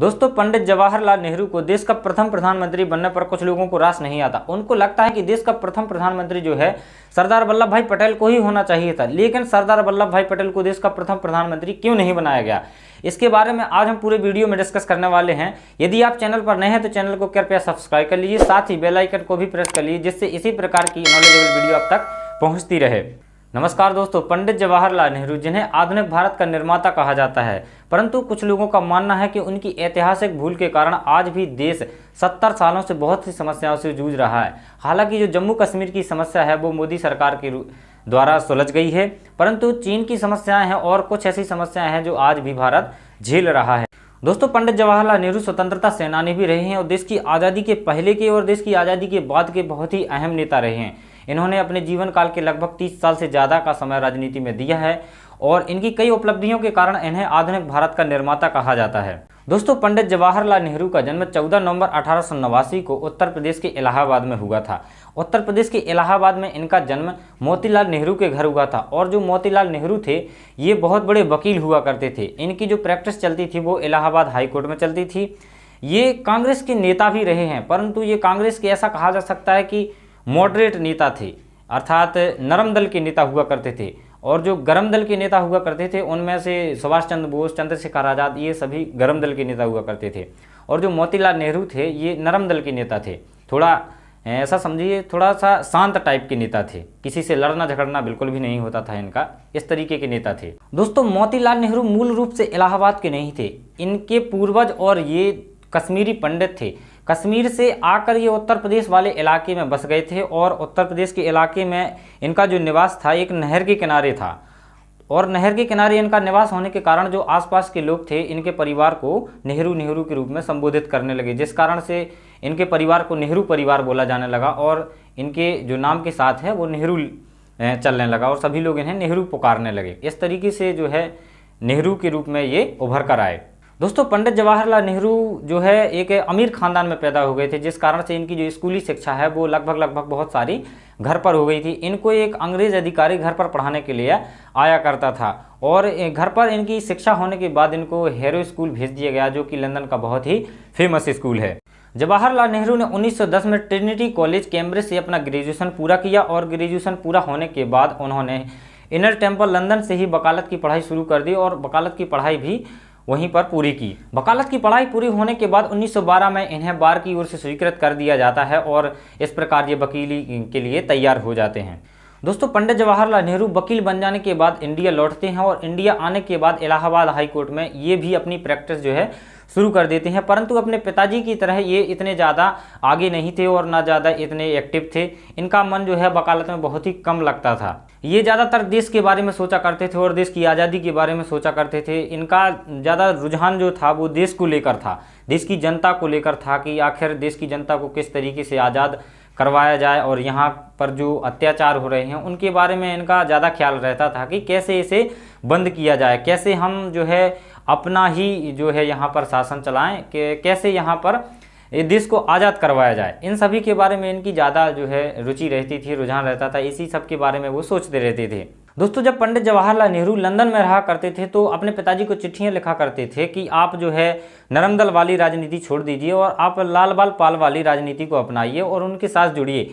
दोस्तों, पंडित जवाहरलाल नेहरू को देश का प्रथम प्रधानमंत्री बनने पर कुछ लोगों को रास नहीं आता। उनको लगता है कि देश का प्रथम प्रधानमंत्री जो है सरदार वल्लभ भाई पटेल को ही होना चाहिए था। लेकिन सरदार वल्लभ भाई पटेल को देश का प्रथम प्रधानमंत्री क्यों नहीं बनाया गया, इसके बारे में आज हम पूरे वीडियो में डिस्कस करने वाले हैं। यदि आप चैनल पर नए हैं तो चैनल को कृपया सब्सक्राइब कर लीजिए, साथ ही बेल आइकन को भी प्रेस कर लीजिए, जिससे इसी प्रकार की नॉलेजेबल वीडियो आप तक पहुंचती रहे। नमस्कार दोस्तों, पंडित जवाहरलाल नेहरू जिन्हें आधुनिक भारत का निर्माता कहा जाता है, परंतु कुछ लोगों का मानना है कि उनकी ऐतिहासिक भूल के कारण आज भी देश 70 सालों से बहुत सी समस्याओं से जूझ रहा है। हालांकि जो जम्मू कश्मीर की समस्या है वो मोदी सरकार के द्वारा सुलझ गई है, परंतु चीन की समस्याएं हैं और कुछ ऐसी समस्याएं हैं जो आज भी भारत झेल रहा है। दोस्तों, पंडित जवाहरलाल नेहरू स्वतंत्रता सेनानी भी रहे हैं और देश की आज़ादी के पहले के और देश की आज़ादी के बाद के बहुत ही अहम नेता रहे हैं। इन्होंने अपने जीवन काल के लगभग 30 साल से ज़्यादा का समय राजनीति में दिया है और इनकी कई उपलब्धियों के कारण इन्हें आधुनिक भारत का निर्माता कहा जाता है। दोस्तों, पंडित जवाहरलाल नेहरू का जन्म 14 नवंबर 1889 को उत्तर प्रदेश के इलाहाबाद में हुआ था। उत्तर प्रदेश के इलाहाबाद में इनका जन्म मोतीलाल नेहरू के घर हुआ था और जो मोतीलाल नेहरू थे ये बहुत बड़े वकील हुआ करते थे। इनकी जो प्रैक्टिस चलती थी वो इलाहाबाद हाई कोर्ट में चलती थी। ये कांग्रेस के नेता भी रहे हैं, परंतु ये कांग्रेस के ऐसा कहा जा सकता है कि मॉडरेट नेता थे, अर्थात नरम दल के नेता हुआ करते थे। और जो गरम दल के नेता हुआ करते थे उनमें से सुभाष चंद्र बोस, चंद्रशेखर आज़ाद, ये सभी गरम दल के नेता हुआ करते थे। और जो मोतीलाल नेहरू थे ये नरम दल के नेता थे, थोड़ा ऐसा समझिए थोड़ा सा शांत टाइप के नेता थे, किसी से लड़ना झगड़ना बिल्कुल भी नहीं होता था इनका, इस तरीके के नेता थे। दोस्तों, मोतीलाल नेहरू मूल रूप से इलाहाबाद के नहीं थे, इनके पूर्वज और ये कश्मीरी पंडित थे। कश्मीर से आकर ये उत्तर प्रदेश वाले इलाके में बस गए थे और उत्तर प्रदेश के इलाके में इनका जो निवास था एक नहर के किनारे था और नहर के किनारे इनका निवास होने के कारण जो आसपास के लोग थे इनके परिवार को नेहरू नेहरू के रूप में संबोधित करने लगे, जिस कारण से इनके परिवार को नेहरू परिवार बोला जाने लगा और इनके जो नाम के साथ है वो नेहरू चलने लगा और सभी लोग इन्हें नेहरू पुकारने लगे। इस तरीके से जो है नेहरू के रूप में ये उभर कर आए। दोस्तों, पंडित जवाहरलाल नेहरू जो है एक अमीर खानदान में पैदा हो गए थे, जिस कारण से इनकी जो स्कूली शिक्षा है वो लगभग बहुत सारी घर पर हो गई थी। इनको एक अंग्रेज अधिकारी घर पर पढ़ाने के लिए आया करता था और घर पर इनकी शिक्षा होने के बाद इनको हैरो स्कूल भेज दिया गया, जो कि लंदन का बहुत ही फेमस स्कूल है। जवाहरलाल नेहरू ने 1910 में ट्रिनिटी कॉलेज कैम्ब्रिज से अपना ग्रेजुएशन पूरा किया और ग्रेजुएशन पूरा होने के बाद उन्होंने इनर टेम्पल लंदन से ही वकालत की पढ़ाई शुरू कर दी और वकालत की पढ़ाई भी वहीं पर पूरी की। वकालत की पढ़ाई पूरी होने के बाद 1912 में इन्हें बार की ओर से स्वीकृत कर दिया जाता है और इस प्रकार ये वकीली के लिए तैयार हो जाते हैं। दोस्तों, पंडित जवाहरलाल नेहरू वकील बन जाने के बाद इंडिया लौटते हैं और इंडिया आने के बाद इलाहाबाद हाई कोर्ट में ये भी अपनी प्रैक्टिस जो है शुरू कर देते हैं, परंतु अपने पिताजी की तरह ये इतने ज़्यादा आगे नहीं थे और ना ज़्यादा इतने एक्टिव थे। इनका मन जो है वकालत में बहुत ही कम लगता था। ये ज़्यादातर देश के बारे में सोचा करते थे और देश की आज़ादी के बारे में सोचा करते थे। इनका ज़्यादा रुझान जो था वो देश को लेकर था, देश की जनता को लेकर था कि आखिर देश की जनता को किस तरीके से आज़ाद करवाया जाए और यहाँ पर जो अत्याचार हो रहे हैं उनके बारे में इनका ज़्यादा ख्याल रहता था कि कैसे इसे बंद किया जाए, कैसे हम जो है अपना ही जो है यहाँ पर शासन चलाएं, कि कैसे यहाँ पर देश को आज़ाद करवाया जाए। इन सभी के बारे में इनकी ज़्यादा जो है रुचि रहती थी, रुझान रहता था, इसी सब के बारे में वो सोचते रहते थे। दोस्तों, जब पंडित जवाहरलाल नेहरू लंदन में रहा करते थे तो अपने पिताजी को चिट्ठियां लिखा करते थे कि आप जो है नरम दल वाली राजनीति छोड़ दीजिए और आप लाल बाल पाल वाली राजनीति को अपनाइए और उनके साथ जुड़िए,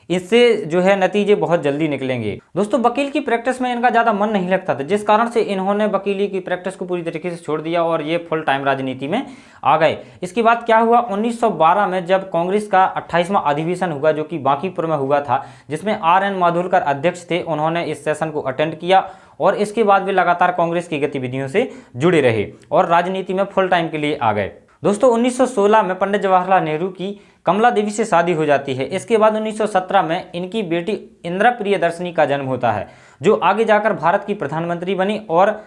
इससे जो है नतीजे बहुत जल्दी निकलेंगे। दोस्तों, वकील की प्रैक्टिस में इनका ज़्यादा मन नहीं लगता था, जिस कारण से इन्होंने वकीली की प्रैक्टिस को पूरी तरीके से छोड़ दिया और ये फुल टाइम राजनीति में आ गए। इसके बाद क्या हुआ, 1912 में जब कांग्रेस का 28वां अधिवेशन हुआ जो कि बांकीपुर में हुआ था, जिसमें RN माधुरकर अध्यक्ष थे, उन्होंने इस सेशन को अटेंड किया और इसके बाद वे लगातार कांग्रेस की गतिविधियों से जुड़े रहे और राजनीति में फुल टाइम के लिए आ गए। दोस्तों, 1916 में पंडित जवाहरलाल नेहरू की कमला देवी से शादी हो जाती है। इसके बाद 1917 में इनकी बेटी इंदिरा प्रियदर्शनी का जन्म होता है, जो आगे जाकर भारत की प्रधानमंत्री बनी और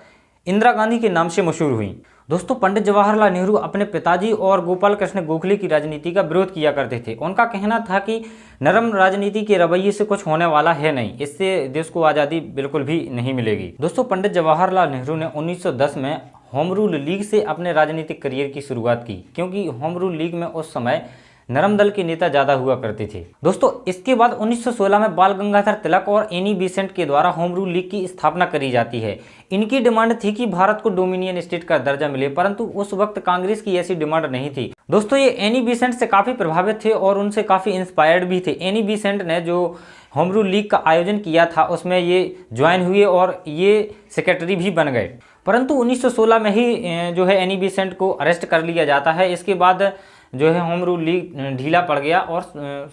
इंदिरा गांधी के नाम से मशहूर हुई। दोस्तों, पंडित जवाहरलाल नेहरू अपने पिताजी और गोपाल कृष्ण गोखले की राजनीति का विरोध किया करते थे। उनका कहना था कि नरम राजनीति के रवैये से कुछ होने वाला है नहीं, इससे देश को आज़ादी बिल्कुल भी नहीं मिलेगी। दोस्तों, पंडित जवाहरलाल नेहरू ने 1910 में होम रूल लीग से अपने राजनीतिक करियर की शुरुआत की, क्योंकि होम रूल लीग में उस समय नरम दल के नेता ज्यादा हुआ करते थे। दोस्तों इसके बाद 1916 में बाल गंगाधर तिलक और एनी बेसेंट के द्वारा होम रूल लीग की स्थापना करी जाती है। इनकी डिमांड थी कि भारत को डोमिनियन स्टेट का दर्जा मिले, परंतु उस वक्त कांग्रेस की ऐसी डिमांड नहीं थी। दोस्तों ये एनी बेसेंट से काफी प्रभावित थे और उनसे काफी इंस्पायर्ड भी थे। एनी बेसेंट ने जो होम रूल लीग का आयोजन किया था उसमें ये ज्वाइन हुए और ये सेक्रेटरी भी बन गए, परंतु 1916 में ही जो है एनी बेसेंट को अरेस्ट कर लिया जाता है। इसके बाद जो है होम रूल लीग ढीला पड़ गया और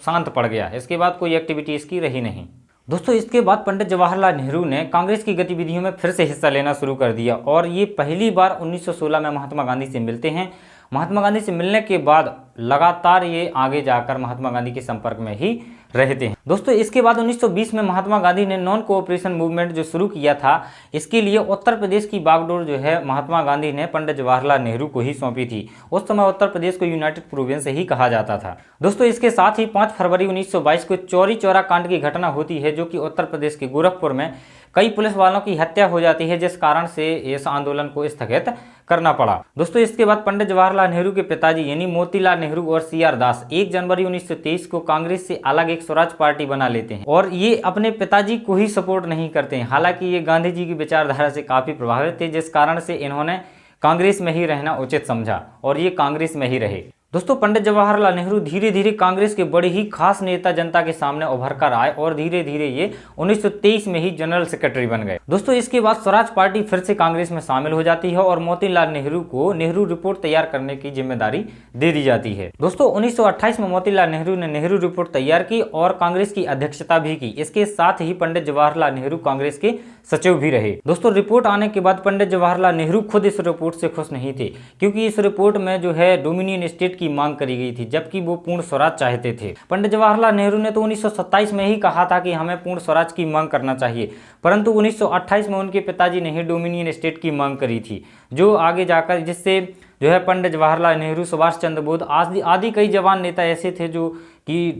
शांत पड़ गया। इसके बाद कोई एक्टिविटी इसकी रही नहीं। दोस्तों इसके बाद पंडित जवाहरलाल नेहरू ने कांग्रेस की गतिविधियों में फिर से हिस्सा लेना शुरू कर दिया और ये पहली बार 1916 में महात्मा गांधी से मिलते हैं। महात्मा गांधी से मिलने के बाद लगातार ये आगे जाकर महात्मा गांधी के संपर्क में ही रहते हैं। दोस्तों इसके बाद 1920 में महात्मा गांधी ने नॉन कोऑपरेशन मूवमेंट जो शुरू किया था, इसके लिए उत्तर प्रदेश की बागडोर जो है महात्मा गांधी ने पंडित जवाहरलाल नेहरू को ही सौंपी थी। उस समय उत्तर प्रदेश को यूनाइटेड प्रोविंस ही कहा जाता था। दोस्तों इसके साथ ही 5 फरवरी 1922 को चौरी चौरा कांड की घटना होती है, जो कि उत्तर प्रदेश के गोरखपुर में कई पुलिस वालों की हत्या हो जाती है, जिस कारण से इस आंदोलन को स्थगित करना पड़ा। दोस्तों इसके बाद पंडित जवाहरलाल नेहरू के पिताजी यानी मोतीलाल नेहरू और CR दास 1 जनवरी 1923 को कांग्रेस से अलग एक स्वराज पार्टी बना लेते हैं और ये अपने पिताजी को ही सपोर्ट नहीं करते हैं। हालांकि ये गांधी जी की विचारधारा से काफी प्रभावित थे, जिस कारण से इन्होंने कांग्रेस में ही रहना उचित समझा और ये कांग्रेस में ही रहे। दोस्तों पंडित जवाहरलाल नेहरू धीरे धीरे कांग्रेस के बड़े ही खास नेता जनता के सामने उभर कर आए और धीरे धीरे ये 1923 में ही जनरल सेक्रेटरी बन गए। दोस्तों इसके बाद स्वराज पार्टी फिर से कांग्रेस में शामिल हो जाती है और मोतीलाल नेहरू को नेहरू रिपोर्ट तैयार करने की जिम्मेदारी दे दी जाती है। दोस्तों 1928 में मोतीलाल नेहरू ने नेहरू रिपोर्ट तैयार की और कांग्रेस की अध्यक्षता भी की। इसके साथ ही पंडित जवाहरलाल नेहरू कांग्रेस के सचिव भी रहे। दोस्तों रिपोर्ट आने के बाद पंडित जवाहरलाल नेहरू खुद इस रिपोर्ट से खुश नहीं थे, क्योंकि इस रिपोर्ट में जो है डोमिनियन स्टेट की मांग करी गई थी, जबकि वो पूर्ण स्वराज चाहते थे। पंडित जवाहरलाल नेहरू ने तो 1927 में ही कहा था कि हमें पूर्ण स्वराज की मांग करना चाहिए, परंतु 1928 में उनके पिताजी ने ही डोमिनियन स्टेट की मांग करी थी, जो आगे जाकर जिससे जो है पंडित जवाहरलाल नेहरू, सुभाष चंद्र बोस आदि कई जवान नेता ऐसे थे जो कि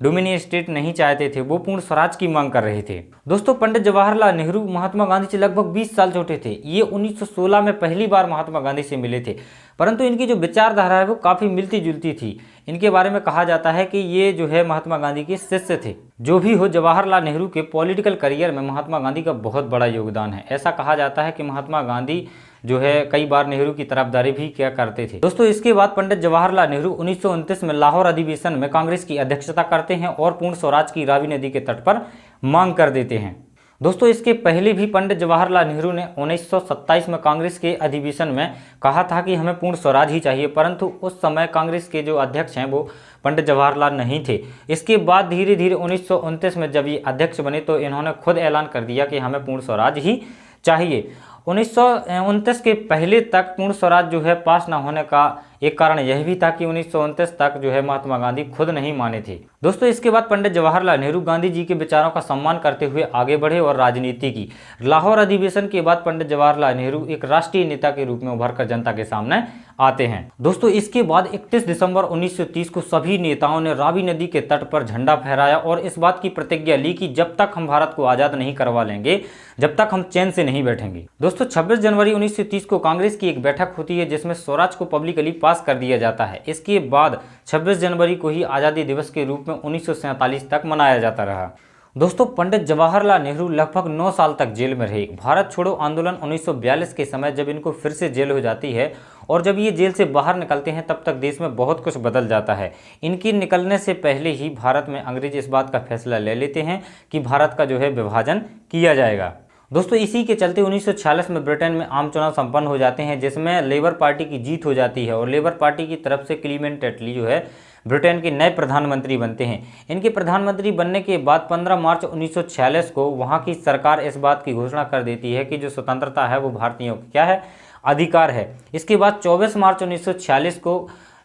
डोमिनियन स्टेट नहीं चाहते थे, वो पूर्ण स्वराज की मांग कर रहे थे। दोस्तों पंडित जवाहरलाल नेहरू महात्मा गांधी से लगभग 20 साल छोटे थे। ये 1916 में पहली बार महात्मा गांधी से मिले थे, परंतु इनकी जो विचारधारा है वो काफ़ी मिलती जुलती थी। इनके बारे में कहा जाता है कि ये जो है महात्मा गांधी के शिष्य थे। जो भी हो, जवाहरलाल नेहरू के पॉलिटिकल करियर में महात्मा गांधी का बहुत बड़ा योगदान है। ऐसा कहा जाता है कि महात्मा गांधी जो है कई बार नेहरू की तरफदारी भी किया करते थे। दोस्तों इसके बाद पंडित जवाहरलाल नेहरू 1929 में लाहौर अधिवेशन में कांग्रेस की अध्यक्षता करते हैं और पूर्ण स्वराज की रावी नदी के तट पर मांग कर देते हैं। दोस्तों इसके पहले भी पंडित जवाहरलाल नेहरू ने 1927 में कांग्रेस के अधिवेशन में कहा था कि हमें पूर्ण स्वराज ही चाहिए, परंतु उस समय कांग्रेस के जो अध्यक्ष हैं वो पंडित जवाहरलाल नहीं थे। इसके बाद धीरे धीरे 1929 में जब ये अध्यक्ष बने तो इन्होंने खुद ऐलान कर दिया कि हमें पूर्ण स्वराज ही चाहिए। 1929 के पहले तक पूर्ण स्वराज जो है पास न होने का एक कारण यह भी था कि 1929 तक जो है महात्मा गांधी खुद नहीं माने थे। दोस्तों इसके बाद पंडित जवाहरलाल नेहरू गांधी जी के विचारों का सम्मान करते हुए आगे बढ़े और राजनीति की। लाहौर अधिवेशन के बाद पंडित जवाहरलाल नेहरू एक राष्ट्रीय नेता के रूप में उभरकर जनता के सामने आते हैं। दोस्तों इसके बाद 31 दिसंबर 1930 को सभी नेताओं ने रावी नदी के तट पर झंडा फहराया और इस बात की प्रतिज्ञा ली कि जब तक हम भारत को आज़ाद नहीं करवा लेंगे, जब तक हम चैन से नहीं बैठेंगे। दोस्तों 26 जनवरी 1930 को कांग्रेस की एक बैठक होती है जिसमें स्वराज को पब्लिकली पास कर दिया जाता है। इसके बाद 26 जनवरी को ही आज़ादी दिवस के रूप में 1947 तक मनाया जाता रहा। दोस्तों पंडित जवाहरलाल नेहरू लगभग 9 साल तक जेल में रहे। भारत छोड़ो आंदोलन 1942 के समय जब इनको फिर से जेल हो जाती है और जब ये जेल से बाहर निकलते हैं तब तक देश में बहुत कुछ बदल जाता है। इनके निकलने से पहले ही भारत में अंग्रेज इस बात का फैसला ले लेते हैं कि भारत का जो है विभाजन किया जाएगा। दोस्तों इसी के चलते 1946 में ब्रिटेन में आम चुनाव संपन्न हो जाते हैं जिसमें लेबर पार्टी की जीत हो जाती है और लेबर पार्टी की तरफ से क्लीमेंट एटली जो है ब्रिटेन के नए प्रधानमंत्री बनते हैं। इनके प्रधानमंत्री बनने के बाद 15 मार्च 1946 को वहां की सरकार इस बात की घोषणा कर देती है कि जो स्वतंत्रता है वो भारतीयों की क्या है, अधिकार है। इसके बाद 24 मार्च 1946 को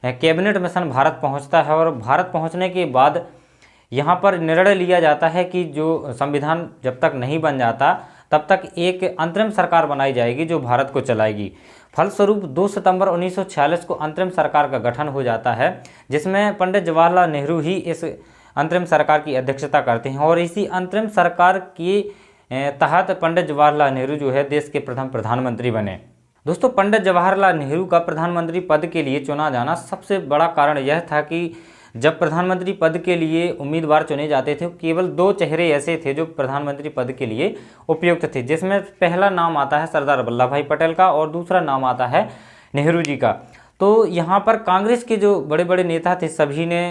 कैबिनेट मिशन भारत पहुंचता है और भारत पहुंचने के बाद यहाँ पर निर्णय लिया जाता है कि जो संविधान जब तक नहीं बन जाता तब तक एक अंतरिम सरकार बनाई जाएगी जो भारत को चलाएगी। फलस्वरूप 2 सितंबर 1946 को अंतरिम सरकार का गठन हो जाता है जिसमें पंडित जवाहरलाल नेहरू ही इस अंतरिम सरकार की अध्यक्षता करते हैं और इसी अंतरिम सरकार के तहत पंडित जवाहरलाल नेहरू जो है देश के प्रथम प्रधानमंत्री बने। दोस्तों पंडित जवाहरलाल नेहरू का प्रधानमंत्री पद के लिए चुना जाना सबसे बड़ा कारण यह था कि जब प्रधानमंत्री पद के लिए उम्मीदवार चुने जाते थे, केवल 2 चेहरे ऐसे थे जो प्रधानमंत्री पद के लिए उपयुक्त थे, जिसमें पहला नाम आता है सरदार वल्लभ भाई पटेल का और दूसरा नाम आता है नेहरू जी का। तो यहाँ पर कांग्रेस के जो बड़े बड़े नेता थे सभी ने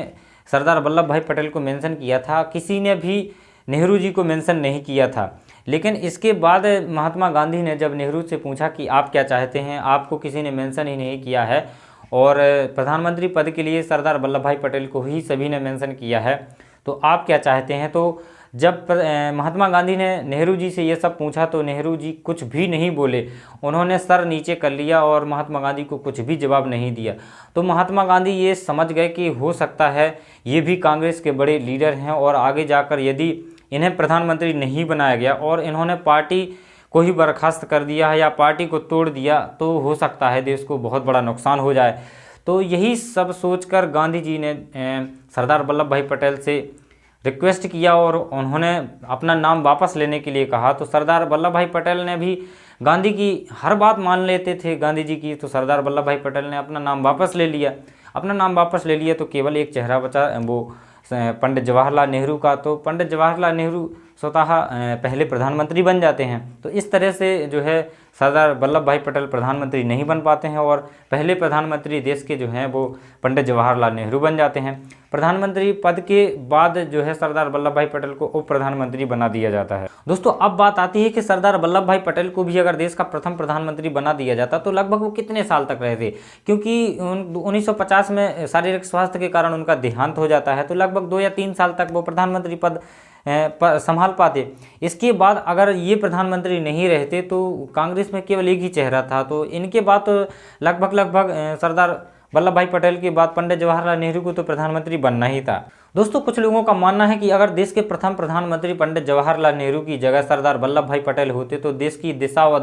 सरदार वल्लभ भाई पटेल को मेंशन किया था, किसी ने भी नेहरू जी को मेंशन नहीं किया था। लेकिन इसके बाद महात्मा गांधी ने जब नेहरू से पूछा कि आप क्या चाहते हैं, आपको किसी ने मेंशन ही नहीं किया है और प्रधानमंत्री पद के लिए सरदार वल्लभ भाई पटेल को ही सभी ने मेंशन किया है, तो आप क्या चाहते हैं। तो जब महात्मा गांधी ने नेहरू जी से ये सब पूछा तो नेहरू जी कुछ भी नहीं बोले, उन्होंने सर नीचे कर लिया और महात्मा गांधी को कुछ भी जवाब नहीं दिया। तो महात्मा गांधी ये समझ गए कि हो सकता है ये भी कांग्रेस के बड़े लीडर हैं और आगे जाकर यदि इन्हें प्रधानमंत्री नहीं बनाया गया और इन्होंने पार्टी को ही बर्खास्त कर दिया है या पार्टी को तोड़ दिया तो हो सकता है देश को बहुत बड़ा नुकसान हो जाए। तो यही सब सोचकर गांधी जी ने सरदार वल्लभ भाई पटेल से रिक्वेस्ट किया और उन्होंने अपना नाम वापस लेने के लिए कहा। तो सरदार वल्लभ भाई पटेल ने भी गांधी की हर बात मान लेते थे गांधी जी की, तो सरदार वल्लभ भाई पटेल ने अपना नाम वापस ले लिया। अपना नाम वापस ले लिया तो केवल एक चेहरा बचा, वो पंडित जवाहरलाल नेहरू का। तो पंडित जवाहरलाल नेहरू स्वतः पहले प्रधानमंत्री बन जाते हैं। तो इस तरह से जो है सरदार वल्लभ भाई पटेल प्रधानमंत्री नहीं बन पाते हैं और पहले प्रधानमंत्री देश के जो हैं वो पंडित जवाहरलाल नेहरू बन जाते हैं। प्रधानमंत्री पद के बाद जो है सरदार वल्लभ भाई पटेल को उप प्रधानमंत्री बना दिया जाता है। दोस्तों अब बात आती है कि सरदार वल्लभ भाई पटेल को भी अगर देश का प्रथम प्रधानमंत्री बना दिया जाता तो लगभग वो कितने साल तक रहे थे, क्योंकि 1950 में शारीरिक स्वास्थ्य के कारण उनका देहांत हो जाता है, तो लगभग 2 या 3 साल तक वो प्रधानमंत्री पद संभाल पाते। इसके बाद अगर ये प्रधानमंत्री नहीं रहते तो कांग्रेस में केवल एक ही चेहरा था, तो इनके बाद तो लगभग सरदार वल्लभ भाई पटेल के बाद पंडित जवाहरलाल नेहरू को तो प्रधानमंत्री बनना ही था। दोस्तों कुछ लोगों का मानना है कि अगर देश के प्रथम प्रधानमंत्री पंडित जवाहरलाल नेहरू की जगह सरदार वल्लभ भाई पटेल होते तो देश की दिशा व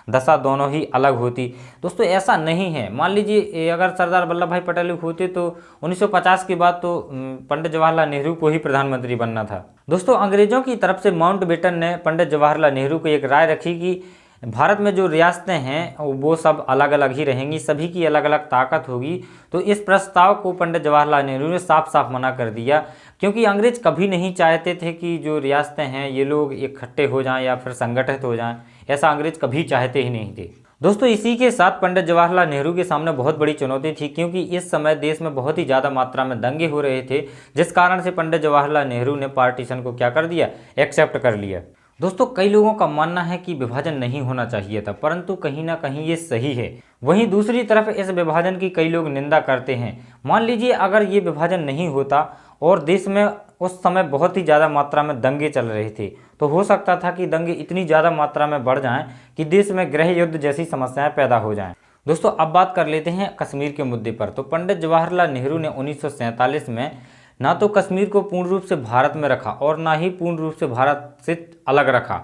दशा दोनों ही अलग होती। दोस्तों ऐसा नहीं है। मान लीजिए अगर सरदार वल्लभ भाई पटेल होते तो 1950 के बाद तो पंडित जवाहरलाल नेहरू को ही प्रधानमंत्री बनना था। दोस्तों अंग्रेजों की तरफ से माउंटबेटन ने पंडित जवाहरलाल नेहरू को एक राय रखी कि भारत में जो रियासतें हैं वो सब अलग अलग ही रहेंगी, सभी की अलग अलग ताकत होगी। तो इस प्रस्ताव को पंडित जवाहरलाल नेहरू ने साफ साफ मना कर दिया, क्योंकि अंग्रेज कभी नहीं चाहते थे कि जो रियासतें हैं ये लोग इकट्ठे हो जाएं या फिर संगठित हो जाएं, ऐसा अंग्रेज कभी चाहते ही नहीं थे। दोस्तों इसी के साथ पंडित जवाहरलाल नेहरू के सामने बहुत बड़ी चुनौती थी, क्योंकि इस समय देश में बहुत ही ज़्यादा मात्रा में दंगे हो रहे थे, जिस कारण से पंडित जवाहरलाल नेहरू ने पार्टीशन को क्या कर दिया, एक्सेप्ट कर लिया। दोस्तों कई लोगों का मानना है कि विभाजन नहीं होना चाहिए था, परंतु कहीं ना कहीं ये सही है। वहीं दूसरी तरफ इस विभाजन की कई लोग निंदा करते हैं। मान लीजिए अगर ये विभाजन नहीं होता और देश में उस समय बहुत ही ज़्यादा मात्रा में दंगे चल रहे थे, तो हो सकता था कि दंगे इतनी ज़्यादा मात्रा में बढ़ जाएं कि देश में गृह युद्ध जैसी समस्याएं पैदा हो जाएं। दोस्तों अब बात कर लेते हैं कश्मीर के मुद्दे पर। तो पंडित जवाहरलाल नेहरू ने 1947 में ना तो कश्मीर को पूर्ण रूप से भारत में रखा और ना ही पूर्ण रूप से भारत से अलग रखा।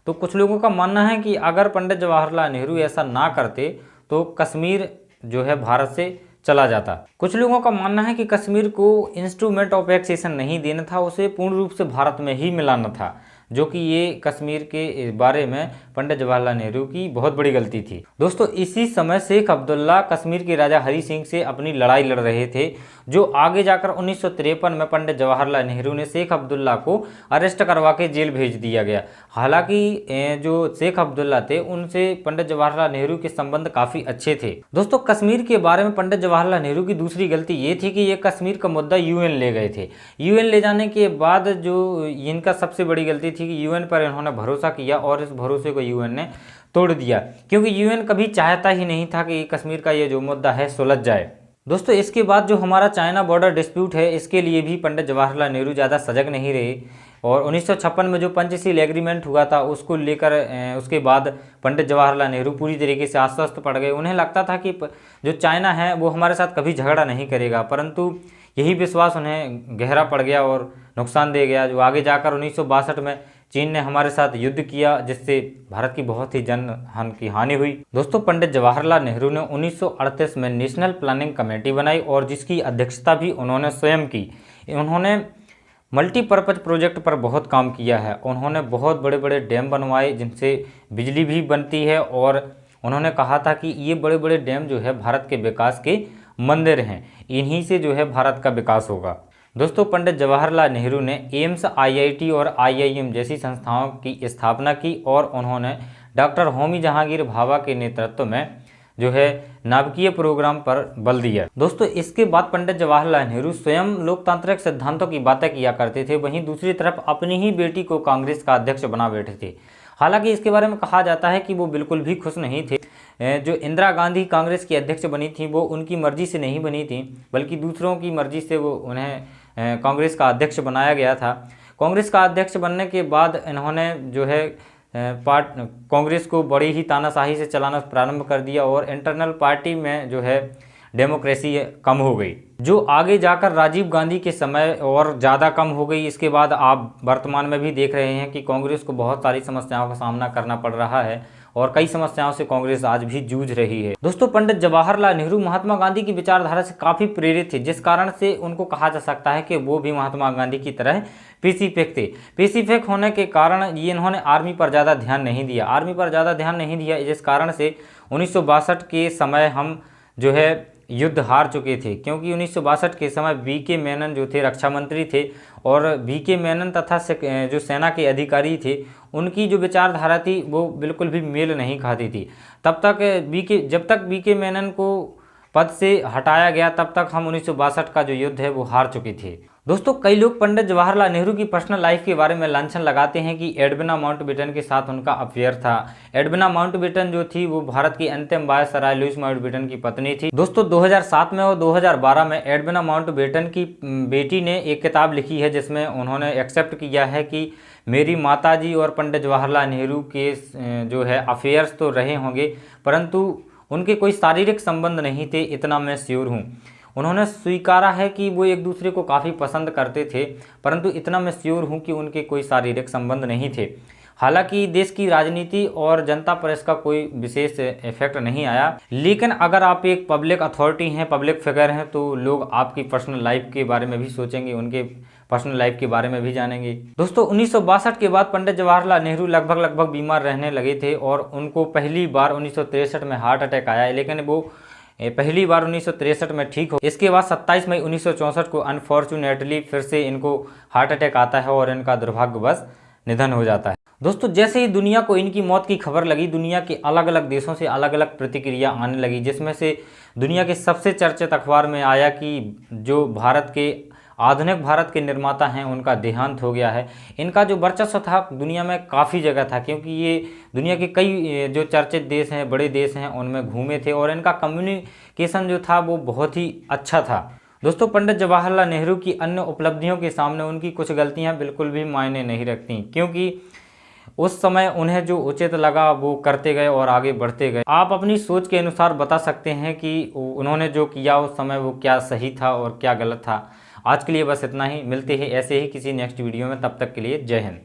तो कुछ लोगों का मानना है कि अगर पंडित जवाहरलाल नेहरू ऐसा ना करते तो कश्मीर जो है भारत से चला जाता। कुछ लोगों का मानना है कि कश्मीर को इंस्ट्रूमेंट ऑफ एक्सेशन नहीं देना था, उसे पूर्ण रूप से भारत में ही मिलाना था, जो कि ये कश्मीर के बारे में पंडित जवाहरलाल नेहरू की बहुत बड़ी गलती थी। दोस्तों इसी समय शेख अब्दुल्ला कश्मीर के राजा हरी सिंह से अपनी लड़ाई लड़ रहे थे, जो आगे जाकर 1953 में पंडित जवाहरलाल नेहरू ने शेख अब्दुल्ला को अरेस्ट करवा के जेल भेज दिया गया। हालांकि जो शेख अब्दुल्ला थे उनसे पंडित जवाहरलाल नेहरू के संबंध काफ़ी अच्छे थे। दोस्तों कश्मीर के बारे में पंडित जवाहरलाल नेहरू की दूसरी गलती ये थी कि ये कश्मीर का मुद्दा यूएन ले गए थे। यूएन ले जाने के बाद जो इनका सबसे बड़ी गलती थी कि यूएन पर इन्होंने भरोसा किया और इस भरोसे को यूएन ने तोड़ दिया, क्योंकि यूएन कभी चाहता ही नहीं था कि कश्मीर का ये जो मुद्दा है सुलझ जाए। दोस्तों इसके बाद जो हमारा चाइना बॉर्डर डिस्प्यूट है, इसके लिए भी पंडित जवाहरलाल नेहरू ज़्यादा सजग नहीं रहे और 1956 में जो पंचशील एग्रीमेंट हुआ था उसको लेकर उसके बाद पंडित जवाहरलाल नेहरू पूरी तरीके से आश्वस्त पड़ गए। उन्हें लगता था कि जो चाइना है वो हमारे साथ कभी झगड़ा नहीं करेगा, परंतु यही विश्वास उन्हें गहरा पड़ गया और नुकसान दे गया, जो आगे जाकर 1962 में चीन ने हमारे साथ युद्ध किया, जिससे भारत की बहुत ही जन की हानि हुई। दोस्तों पंडित जवाहरलाल नेहरू ने 1938 में नेशनल प्लानिंग कमेटी बनाई और जिसकी अध्यक्षता भी उन्होंने स्वयं की। उन्होंने मल्टीपर्पज़ प्रोजेक्ट पर बहुत काम किया है। उन्होंने बहुत बड़े बड़े डैम बनवाए जिनसे बिजली भी बनती है और उन्होंने कहा था कि ये बड़े बड़े डैम जो है भारत के विकास के मंदिर हैं, इन्हीं से जो है भारत का विकास होगा। दोस्तों, पंडित जवाहरलाल नेहरू ने एम्स, आईआईटी और आईआईएम जैसी संस्थाओं की स्थापना की और उन्होंने डॉक्टर होमी जहांगीर भाभा के नेतृत्व में जो है नाभिकीय प्रोग्राम पर बल दिया। दोस्तों, इसके बाद पंडित जवाहरलाल नेहरू स्वयं लोकतांत्रिक सिद्धांतों की बातें किया करते थे, वहीं दूसरी तरफ अपनी ही बेटी को कांग्रेस का अध्यक्ष बना बैठे थे। हालांकि इसके बारे में कहा जाता है कि वो बिल्कुल भी खुश नहीं थे। जो इंदिरा गांधी कांग्रेस की अध्यक्ष बनी थी वो उनकी मर्जी से नहीं बनी थी, बल्कि दूसरों की मर्जी से वो उन्हें कांग्रेस का अध्यक्ष बनाया गया था। कांग्रेस का अध्यक्ष बनने के बाद इन्होंने जो है कांग्रेस को बड़ी ही तानाशाही से चलाना प्रारंभ कर दिया और इंटरनल पार्टी में जो है डेमोक्रेसी कम हो गई, जो आगे जाकर राजीव गांधी के समय और ज़्यादा कम हो गई। इसके बाद आप वर्तमान में भी देख रहे हैं कि कांग्रेस को बहुत सारी समस्याओं का सामना करना पड़ रहा है और कई समस्याओं से कांग्रेस आज भी जूझ रही है। दोस्तों, पंडित जवाहरलाल नेहरू महात्मा गांधी की विचारधारा से काफ़ी प्रेरित थे, जिस कारण से उनको कहा जा सकता है कि वो भी महात्मा गांधी की तरह पेसिफिक थे। पेसिफिक होने के कारण ये इन्होंने आर्मी पर ज़्यादा ध्यान नहीं दिया, जिस कारण से 1962 के समय हम जो है युद्ध हार चुके थे, क्योंकि 1962 के समय वीके मेनन जो थे रक्षा मंत्री थे और वीके मेनन तथा जो सेना के अधिकारी थे उनकी जो विचारधारा थी वो बिल्कुल भी मेल नहीं खाती थी। जब तक वीके मेनन को पद से हटाया गया तब तक हम 1962 का जो युद्ध है वो हार चुके थे। दोस्तों, कई लोग पंडित जवाहरलाल नेहरू की पर्सनल लाइफ के बारे में लांछन लगाते हैं कि एडविना माउंटबेटन के साथ उनका अफेयर था। एडविना माउंटबेटन जो थी वो भारत की अंतिम वायसराय लुईस माउंटबेटन की पत्नी थी। दोस्तों, 2007 में और 2012 में एडविना माउंटबेटन की बेटी ने एक किताब लिखी है जिसमें उन्होंने एक्सेप्ट किया है कि मेरी माताजी और पंडित जवाहरलाल नेहरू के जो है अफेयर्स तो रहे होंगे, परंतु उनके कोई शारीरिक संबंध नहीं थे, इतना मैं श्योर हूँ। उन्होंने स्वीकारा है कि वो एक दूसरे को काफ़ी पसंद करते थे, परंतु इतना मैं श्योर हूँ कि उनके कोई शारीरिक संबंध नहीं थे। हालांकि देश की राजनीति और जनता पर इसका कोई विशेष इफेक्ट नहीं आया, लेकिन अगर आप एक पब्लिक अथॉरिटी हैं, पब्लिक फिगर हैं, तो लोग आपकी पर्सनल लाइफ के बारे में भी सोचेंगे, उनके पर्सनल लाइफ के बारे में भी जानेंगे। दोस्तों, 1962 के बाद पंडित जवाहरलाल नेहरू लगभग बीमार रहने लगे थे और उनको पहली बार 1963 में हार्ट अटैक आया, लेकिन वो पहली बार 1963 में ठीक हो। इसके बाद 27 मई 1964 को अनफॉर्चुनेटली फिर से इनको हार्ट अटैक आता है और इनका दुर्भाग्यवश निधन हो जाता है। दोस्तों, जैसे ही दुनिया को इनकी मौत की खबर लगी, दुनिया के अलग अलग देशों से अलग अलग प्रतिक्रिया आने लगी, जिसमें से दुनिया के सबसे चर्चित अखबार में आया कि जो आधुनिक भारत के निर्माता हैं उनका देहांत हो गया है। इनका जो वर्चस्व था दुनिया में काफ़ी जगह था, क्योंकि ये दुनिया के कई जो चर्चित देश हैं, बड़े देश हैं, उनमें घूमे थे और इनका कम्युनिकेशन जो था वो बहुत ही अच्छा था। दोस्तों, पंडित जवाहरलाल नेहरू की अन्य उपलब्धियों के सामने उनकी कुछ गलतियां बिल्कुल भी मायने नहीं रखती, क्योंकि उस समय उन्हें जो उचित लगा वो करते गए और आगे बढ़ते गए। आप अपनी सोच के अनुसार बता सकते हैं कि उन्होंने जो किया उस समय वो क्या सही था और क्या गलत था। आज के लिए बस इतना ही, मिलते हैं ऐसे ही किसी नेक्स्ट वीडियो में, तब तक के लिए जय हिंद।